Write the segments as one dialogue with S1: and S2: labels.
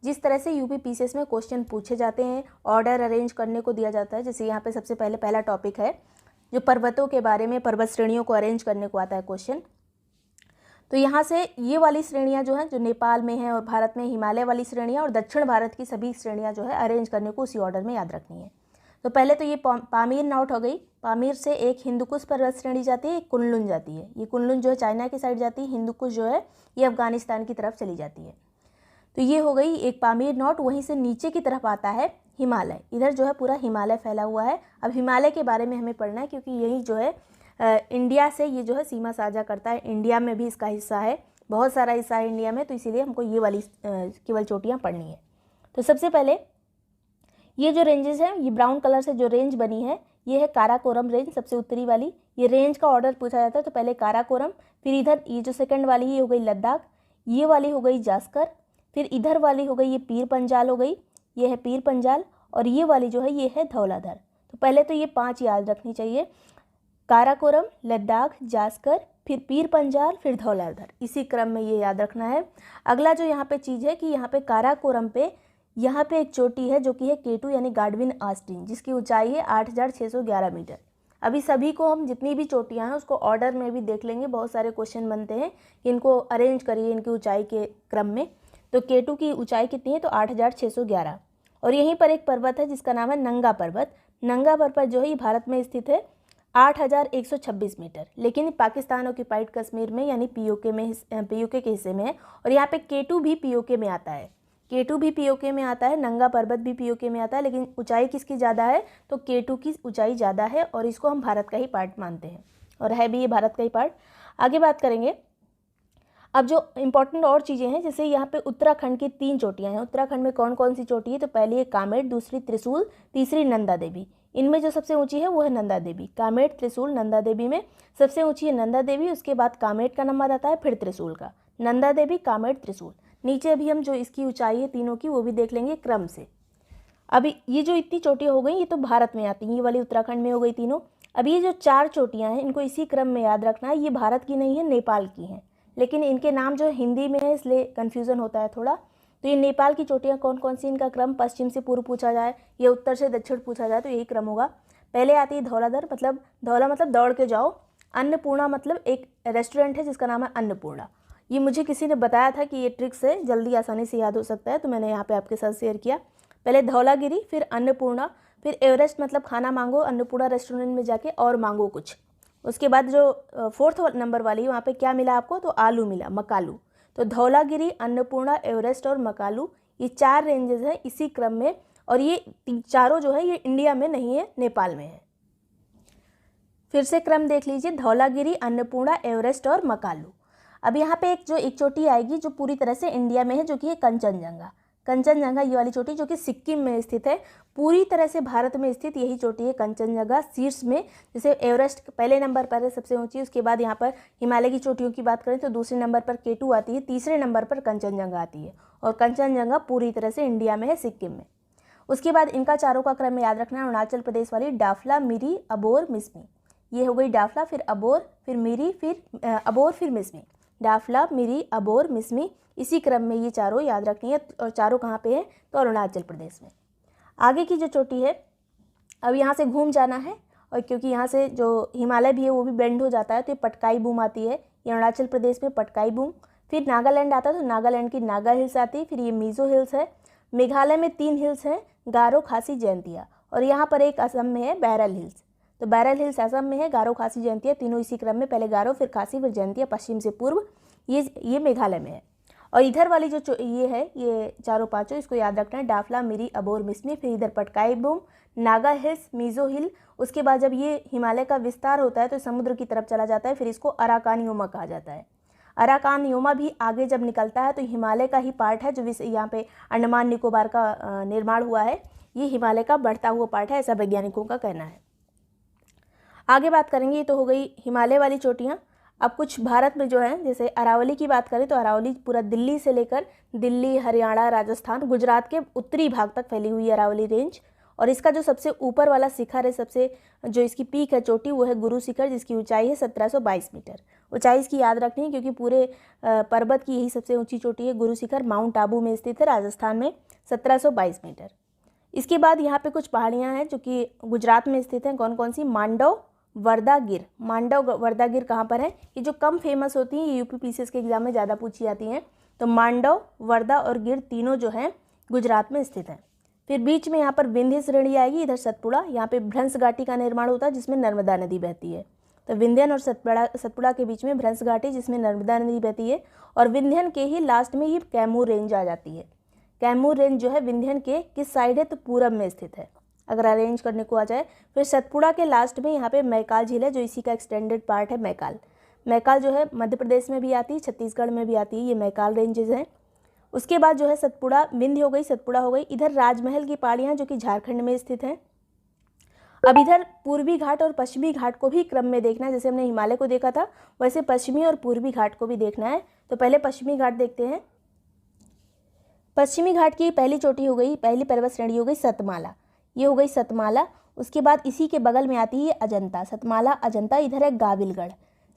S1: जिस तरह से यूपी पीसीएस में क्वेश्चन पूछे जाते हैं, ऑर्डर अरेंज करने को दिया जाता है। जैसे यहाँ पे सबसे पहले पहला टॉपिक है जो पर्वतों के बारे में, पर्वत श्रेणियों को अरेंज करने को आता है क्वेश्चन। तो यहाँ से ये वाली श्रेणियाँ जो हैं, जो नेपाल में है और भारत में हिमालय वाली श्रेणियाँ और दक्षिण भारत की सभी श्रेणियाँ जो है अरेंज करने को उसी ऑर्डर में याद रखनी है। तो पहले तो ये पामीर नॉट हो गई। पामीर से एक हिंदुकुश पर्वत श्रेणी जाती है, एक कुनलुन जाती है। ये कुनलुन जो है चाइना की साइड जाती है, हिंदुकुश जो है ये अफगानिस्तान की तरफ चली जाती है। तो ये हो गई एक पामीर नॉट। वहीं से नीचे की तरफ आता है हिमालय। इधर जो है पूरा हिमालय फैला हुआ है। अब हिमालय के बारे में हमें पढ़ना है क्योंकि यही जो है इंडिया से ये जो है सीमा साझा करता है। इंडिया में भी इसका हिस्सा है, बहुत सारा हिस्सा है इंडिया में, तो इसीलिए हमको ये वाली केवल चोटियाँ पढ़नी है। तो सबसे पहले ये जो रेंजेस हैं, ये ब्राउन कलर से जो रेंज बनी है ये है काराकोरम रेंज, सबसे उत्तरी वाली। ये रेंज का ऑर्डर पूछा जाता है तो पहले काराकोरम, फिर इधर ये जो सेकंड वाली ये हो गई लद्दाख, ये वाली हो गई जास्कर, फिर इधर वाली हो गई ये पीर पंजाल हो गई, ये है पीर पंजाल, और ये वाली जो है ये है धौलाधर। तो पहले तो ये 5 याद रखनी चाहिए, काराकोरम, लद्दाख, जास्कर, फिर पीर पंजाल, फिर धौलाधर, इसी क्रम में ये याद रखना है। अगला जो यहाँ पे चीज़ है कि यहाँ पे काराकोरम पे यहाँ पे एक चोटी है जो कि है K2 यानी गाडविन ऑस्टिन, जिसकी ऊंचाई है 8611 मीटर। अभी सभी को हम जितनी भी चोटियाँ हैं उसको ऑर्डर में भी देख लेंगे। बहुत सारे क्वेश्चन बनते हैं कि इनको अरेंज करिए इनकी ऊंचाई के क्रम में। तो K2 की ऊंचाई कितनी है? तो 8611। और यहीं पर एक पर्वत है जिसका नाम है नंगा पर्वत। नंगा पर्वत जो है ये भारत में स्थित है 8126 मीटर, लेकिन पाकिस्तान ऑक्यूपाइड कश्मीर में यानी पीओके के हिस्से में है। और यहाँ पे K2 भी पीओके में आता है, K2 भी पीओके में आता है, नंगा पर्वत भी पीओके में आता है, लेकिन ऊंचाई किसकी ज़्यादा है? तो K2 की ऊंचाई ज़्यादा है और इसको हम भारत का ही पार्ट मानते हैं और है भी ये भारत का ही पार्ट। आगे बात करेंगे। अब जो इम्पोर्टेंट और चीज़ें हैं, जैसे यहाँ पे उत्तराखंड की 3 चोटियाँ हैं। उत्तराखंड में कौन कौन सी चोटी है? तो पहली है कामेट, दूसरी त्रिशूल, तीसरी नंदा देवी। इनमें जो सबसे ऊंची है वो है नंदा देवी। कामेट, त्रिशूल, नंदा देवी में सबसे ऊंची है नंदा देवी, उसके बाद कामेट का नंबर आता है, फिर त्रिशूल का। नंदा देवी, कामेट, त्रिशूल। नीचे अभी हम जो इसकी ऊंचाई है तीनों की वो भी देख लेंगे क्रम से। अभी ये जो इतनी चोटियाँ हो गई ये तो भारत में आती हैं, ये वाली उत्तराखंड में हो गई तीनों। अभी ये जो 4 चोटियाँ हैं इनको इसी क्रम में याद रखना है। ये भारत की नहीं है, नेपाल की हैं, लेकिन इनके नाम जो हिंदी में है इसलिए कन्फ्यूज़न होता है थोड़ा। तो ये नेपाल की चोटियाँ कौन कौन सी, इनका क्रम पश्चिम से पूर्व पूछा जाए या उत्तर से दक्षिण पूछा जाए तो यही क्रम होगा। पहले आती है धौलाधर, मतलब धौला मतलब दौड़ के जाओ। अन्नपूर्णा मतलब एक रेस्टोरेंट है जिसका नाम है अन्नपूर्णा। ये मुझे किसी ने बताया था कि ये ट्रिक से जल्दी आसानी से याद हो सकता है, तो मैंने यहाँ पे आपके साथ शेयर किया। पहले धौलागिरी, फिर अन्नपूर्णा, फिर एवरेस्ट मतलब खाना मांगो अन्नपूर्णा रेस्टोरेंट में जाके और मांगो कुछ। उसके बाद जो 4th नंबर वाली वहाँ पे क्या मिला आपको? तो आलू मिला, मकालू। तो धौलागिरी, अन्नपूर्णा, एवरेस्ट और मकालू, ये 4 रेंजेस हैं इसी क्रम में। और ये चारों जो है ये इंडिया में नहीं है, नेपाल में है। फिर से क्रम देख लीजिए, धौलागिरी, अन्नपूर्णा, एवरेस्ट और मकालू। अब यहाँ पे एक चोटी आएगी जो पूरी तरह से इंडिया में है, जो कि है कंचनजंगा। कंचनजंगा ये वाली चोटी जो कि सिक्किम में स्थित है, पूरी तरह से भारत में स्थित यही चोटी है कंचनजंगा शीर्ष में। जैसे एवरेस्ट पहले नंबर पर है सबसे ऊंची, उसके बाद यहाँ पर हिमालय की चोटियों की बात करें तो दूसरे नंबर पर K2 आती है, तीसरे नंबर पर कंचनजंगा आती है। और कंचनजंगा पूरी तरह से इंडिया में है, सिक्किम में। उसके बाद इनका चारों का क्रम में याद रखना है। अरुणाचल प्रदेश वाली डाफला, मिरी, अबोर, मिसमी। ये हो गई डाफला, फिर अबोर, फिर मिरी, फिर अबोर, फिर मिसमी। डाफला, मिरी, अबोर, मिसमी, इसी क्रम में ये चारों याद रखनी है। और चारों कहाँ पे है? तो अरुणाचल प्रदेश में। आगे की जो चोटी है, अब यहाँ से घूम जाना है, और क्योंकि यहाँ से जो हिमालय भी है वो भी बेंड हो जाता है, तो ये पटकाई बूम आती है। ये अरुणाचल प्रदेश में पटकाई बूम। फिर नागालैंड आता है तो नागालैंड की नागा हिल्स आती है। फिर ये मीज़ो हिल्स है। मेघालय में 3 हिल्स हैं, गारो, खासी, जयंतिया। और यहाँ पर एक असम में है बैरल हिल्स। तो बैरल हिल्स असम में है, गारो, खासी, जयंतिया तीनों इसी क्रम में, पहले गारो, फिर खासी, फिर जयंतिया, पश्चिम से पूर्व। ये मेघालय में है। और इधर वाली जो ये है, ये चारों पांचों, इसको याद रखना है। डाफला, मिरी, अबोर, मिसमी, फिर इधर पटकाई बूम, नागा हिल्स, मीज़ो हिल। उसके बाद जब ये हिमालय का विस्तार होता है तो समुद्र की तरफ चला जाता है, फिर इसको अराकान योमा कहा जाता है। अराकान योमा भी आगे जब निकलता है तो हिमालय का ही पार्ट है, जो यहाँ पे अंडमान निकोबार का निर्माण हुआ है, ये हिमालय का बढ़ता हुआ पार्ट है, ऐसा वैज्ञानिकों का कहना है। आगे बात करेंगे, ये तो हो गई हिमालय वाली चोटियाँ। अब कुछ भारत में जो है, जैसे अरावली की बात करें तो अरावली पूरा दिल्ली से लेकर दिल्ली, हरियाणा, राजस्थान, गुजरात के उत्तरी भाग तक फैली हुई है अरावली रेंज। और इसका जो सबसे ऊपर वाला शिखर है, सबसे जो इसकी पीक है, चोटी, वो है गुरु शिखर, जिसकी ऊंचाई है 1722 मीटर। ऊंचाई इसकी याद रखनी है क्योंकि पूरे पर्वत की यही सबसे ऊंची चोटी है। गुरु शिखर माउंट आबू में स्थित है, राजस्थान में, 1722 मीटर। इसके बाद यहाँ पे कुछ पहाड़ियाँ हैं जो कि गुजरात में स्थित हैं। कौन कौन सी? मांडव, वर्धा, गिर। मांडव, वर्धा, गिर कहाँ पर है? ये जो कम फेमस होती हैं, ये यूपी पीसीएस के एग्जाम में ज़्यादा पूछी जाती हैं। तो मांडव, वर्धा और गिर तीनों जो हैं गुजरात में स्थित हैं। फिर बीच में यहाँ पर विंध्य श्रेणी आएगी, इधर सतपुड़ा। यहाँ पे भ्रंश घाटी का निर्माण होता है जिसमें नर्मदा नदी बहती है। तो विंध्यन और सतपुड़ा के बीच में भ्रंश घाटी जिसमें नर्मदा नदी बहती है, और विंध्यन के ही लास्ट में ये कैमूर रेंज आ जाती है। कैमूर रेंज जो है विंध्यन के किस साइड है? तो पूरब में स्थित है, अगर अरेंज करने को आ जाए। फिर सतपुड़ा के लास्ट में यहाँ पे मैकाल झील है, जो इसी का एक्सटेंडेड पार्ट है। मैकाल, मैकाल जो है मध्य प्रदेश में भी आती है, छत्तीसगढ़ में भी आती है, ये मैकाल रेंजेस हैं। उसके बाद जो है सतपुड़ा, विंध्य हो गई, सतपुड़ा हो गई। इधर राजमहल की पहाड़ियाँ जो कि झारखंड में स्थित हैं। अब इधर पूर्वी घाट और पश्चिमी घाट को भी क्रम में देखना है, जैसे हमने हिमालय को देखा था वैसे पश्चिमी और पूर्वी घाट को भी देखना है। तो पहले पश्चिमी घाट देखते हैं। पश्चिमी घाट की पहली चोटी हो गई, पहली पर्वत श्रेणी हो गई सतमाला, ये हो गई सतमाला। उसके बाद इसी के बगल में आती है अजंता, सतमाला, अजंता। इधर है गाविलगढ़,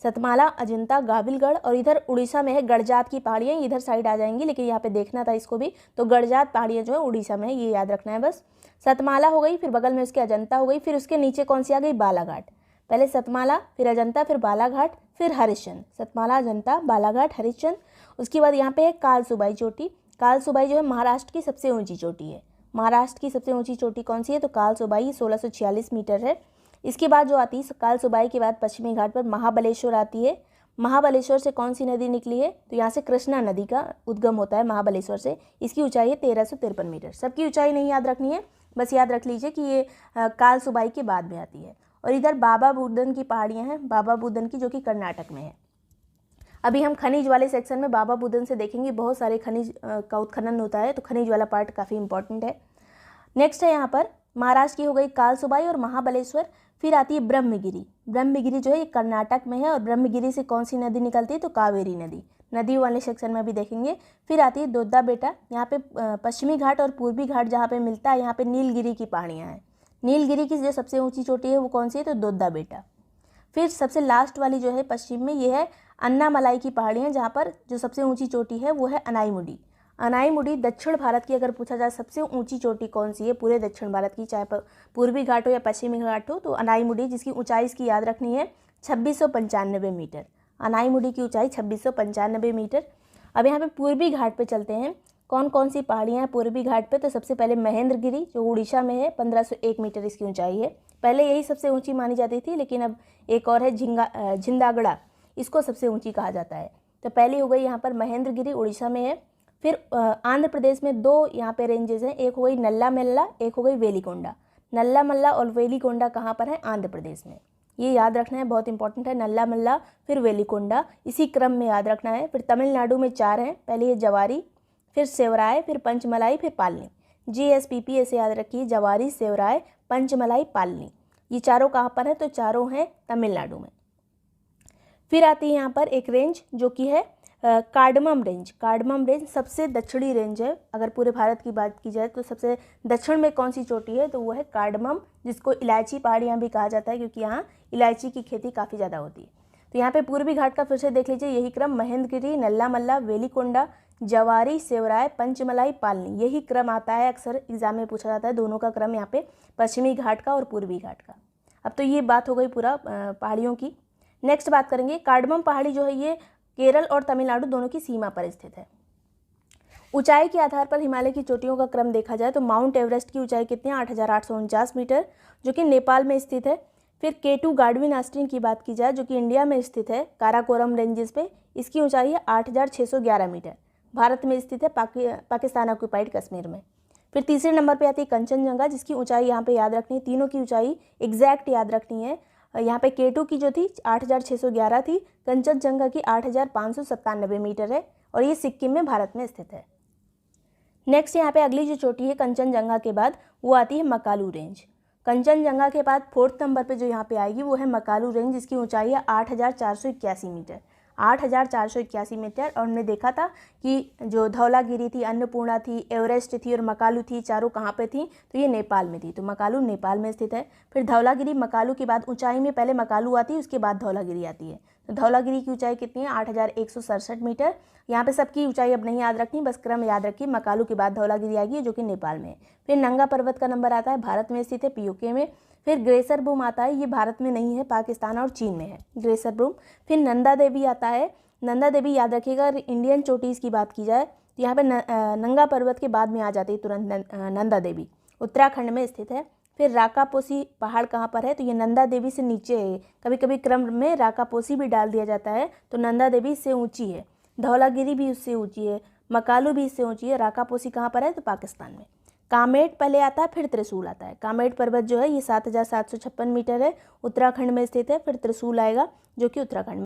S1: सतमाला, अजंता, गाविलगढ़। और इधर उड़ीसा में है गड़जात की पहाड़ियाँ, इधर साइड आ जाएंगी, लेकिन यहाँ पे देखना था इसको भी। तो गड़जात पहाड़ियाँ जो है उड़ीसा में है, ये याद रखना है बस। सतमाला हो गई, फिर बगल में उसके अजंता हो गई, फिर उसके नीचे कौन सी आ गई? बालाघाट। पहले सतमाला, फिर अजंता, फिर बालाघाट, फिर हरिश्चंद्र। सतमाला, अजंता, बालाघाट, हरिश्चंद्र। उसके बाद यहाँ पे है कालसुबाई चोटी। कालसुबाई जो है महाराष्ट्र की सबसे ऊंची चोटी है। महाराष्ट्र की सबसे ऊंची चोटी कौन सी है? तो कालसुबाई, 1646 मीटर है। इसके बाद जो आती है कालसुबाई के बाद पश्चिमी घाट पर महाबलेश्वर आती है। महाबलेश्वर से कौन सी नदी निकली है? तो यहाँ से कृष्णा नदी का उद्गम होता है महाबलेश्वर से। इसकी ऊंचाई है 1353 मीटर। सबकी ऊंचाई नहीं याद रखनी है, बस याद रख लीजिए कि ये कालसुबाई के बाद में आती है। और इधर बाबा बुदन की पहाड़ियाँ हैं, बाबा बुदन की, जो कि कर्नाटक में है। अभी हम खनिज वाले सेक्शन में बाबा बुदन से देखेंगे, बहुत सारे खनिज का उत्खनन होता है, तो खनिज वाला पार्ट काफ़ी इंपॉर्टेंट है। नेक्स्ट है यहाँ पर महाराष्ट्र की हो गई कालसुबाई और महाबलेश्वर। फिर आती है ब्रह्मगिरी। ब्रह्मगिरी जो है ये कर्नाटक में है, और ब्रह्मगिरी से कौन सी नदी निकलती है? तो कावेरी नदी। नदी वाले सेक्शन में भी देखेंगे। फिर आती है दोद्दा बेटा। यहाँ पे पश्चिमी घाट और पूर्वी घाट जहाँ पे मिलता है, यहाँ पे नीलगिरी की पहाड़ियाँ हैं। नीलगिरी की जो सबसे ऊँची चोटी है वो कौन सी है? तो दोद्दा बेटा। फिर सबसे लास्ट वाली जो है पश्चिम में, ये है अन्नामलाई की पहाड़ियाँ, जहाँ पर जो सबसे ऊंची चोटी है वो है अनाईमुडी। अनाईमुडी दक्षिण भारत की अगर पूछा जाए सबसे ऊंची चोटी कौन सी है पूरे दक्षिण भारत की, चाहे पूर्वी घाट हो या पश्चिमी घाट हो, तो अनाईमुडी, जिसकी ऊंचाई इसकी याद रखनी है 2695 मीटर। अनाईमुडी की ऊंचाई 2695 मीटर। अब यहाँ पे पूर्वी घाट पे चलते हैं। कौन कौन सी पहाड़ियाँ हैं पूर्वी घाट पे? तो सबसे पहले महेंद्रगिरी जो उड़ीसा में है, 1501 मीटर इसकी ऊंचाई है। पहले यही सबसे ऊंची मानी जाती थी, लेकिन अब एक और है झिंदागड़ा, इसको सबसे ऊंची कहा जाता है। तो पहली हो गई यहाँ पर महेंद्रगिरी, उड़ीसा में है। फिर आंध्र प्रदेश में दो यहाँ पे रेंजेस हैं, एक हो गई नल्ला मल्ला, एक हो गई वेलिकोंडा। नल्ला मल्ला और वेलिकोंडा कहाँ पर है? आंध्र प्रदेश में। ये याद रखना है, बहुत इंपॉर्टेंट है। नल्ला मल्ला, फिर वेलिकोंडा, इसी क्रम में याद रखना है। फिर तमिलनाडु में 4 हैं, पहले है जवारी, फिर सेवराय, फिर पंचमलाई, फिर पालनी। GSPP ऐसे याद रखिए, जवारी, सेवराय, पंचमलाई, पालनी। ये चारों कहाँ पर है? तो चारों हैं तमिलनाडु में। फिर आती है यहाँ पर एक रेंज जो कि है कार्डमम रेंज। कार्डमम रेंज सबसे दक्षिणी रेंज है। अगर पूरे भारत की बात की जाए तो सबसे दक्षिण में कौन सी चोटी है? तो वो है कार्डमम, जिसको इलायची पहाड़ियाँ भी कहा जाता है, क्योंकि यहाँ इलायची की खेती काफ़ी ज़्यादा होती है। तो यहाँ पे पूर्वी घाट का फिर से देख लीजिए, यही क्रम महेंद्रगिरी, नल्ला मल्ला, वेलिकोंडा, जवारी, सेवराय, पंचमलाई, पालनी, यही क्रम आता है। अक्सर एग्जाम में पूछा जाता है दोनों का क्रम, यहाँ पे पश्चिमी घाट का और पूर्वी घाट का। अब तो ये बात हो गई पूरा पहाड़ियों की। नेक्स्ट बात करेंगे, कार्डमम पहाड़ी जो है ये केरल और तमिलनाडु दोनों की सीमा पर स्थित है। ऊंचाई के आधार पर हिमालय की चोटियों का क्रम देखा जाए तो माउंट एवरेस्ट की ऊंचाई कितनी है? 8849 मीटर, जो कि नेपाल में स्थित है। फिर K2 गार्डविन आस्टीन की बात की जाए, जो कि इंडिया में स्थित है, काराकोरम रेंजेस पे, इसकी ऊंचाई है 8611 मीटर, भारत में स्थित है, पाकिस्तान ऑक्यूपाइड कश्मीर में। फिर तीसरे नंबर पे आती है कंचनजंगा, जिसकी ऊंचाई यहाँ पे याद रखनी है, तीनों की ऊंचाई एग्जैक्ट याद रखनी है। यहाँ पे K2 की जो थी 8611 थी, कंचनजंगा की 8597 मीटर है, और ये सिक्किम में भारत में स्थित है। नेक्स्ट यहाँ पे अगली जो चोटी है कंचनजंगा के बाद वो आती है मकालू रेंज। कंचनजंगा के बाद 4th नंबर पे जो यहाँ पे आएगी वो है मकालू रेंज, जिसकी ऊंचाई है 8481 मीटर। 8,481 मीटर। और हमने देखा था कि जो धौलागिरी थी, अन्नपूर्णा थी, एवरेस्ट थी और मकालू थी, चारों कहाँ पे थी, तो ये नेपाल में थी। तो मकालू नेपाल में स्थित है। फिर धौलागिरी मकालू के बाद ऊंचाई में पहले मकालू आती है, उसके बाद धौलागिरी आती है। तो धौलागिरी की ऊंचाई कितनी है? 8,167 मीटर। यहाँ पे सबकी ऊंचाई अब नहीं याद रखनी, बस क्रम याद रखिए। मकालू के बाद धौलागिरी आएगी जो कि नेपाल में है। फिर नंगा पर्वत का नंबर आता है, भारत में स्थित है, पीओके में। फिर ग्रेसर बूम आता है, ये भारत में नहीं है, पाकिस्तान और चीन में है ग्रेसर बूम। फिर नंदा देवी आता है। नंदा देवी याद रखिएगा, अगर इंडियन चोटीज़ की बात की जाए तो यहाँ पे नंगा पर्वत के बाद में आ जाती है तुरंत नंदा देवी, उत्तराखंड में स्थित है। फिर राकापोसी पहाड़ कहाँ पर है? तो ये नंदा देवी से नीचे है। कभी कभी क्रम में राकापोसी भी डाल दिया जाता है। तो नंदा देवी इससे ऊंची है, धौलागिरी भी उससे ऊंची है, मकालू भी इससे ऊंची है। राकापोसी कहाँ पर है? तो पाकिस्तान में। कामेट पहले आता है, फिर त्रिशूल आता है। कामेट पर्वत जो है ये 7,756 मीटर है, उत्तराखंड में स्थित है। फिर त्रिशूल आएगा जो कि उत्तराखंड में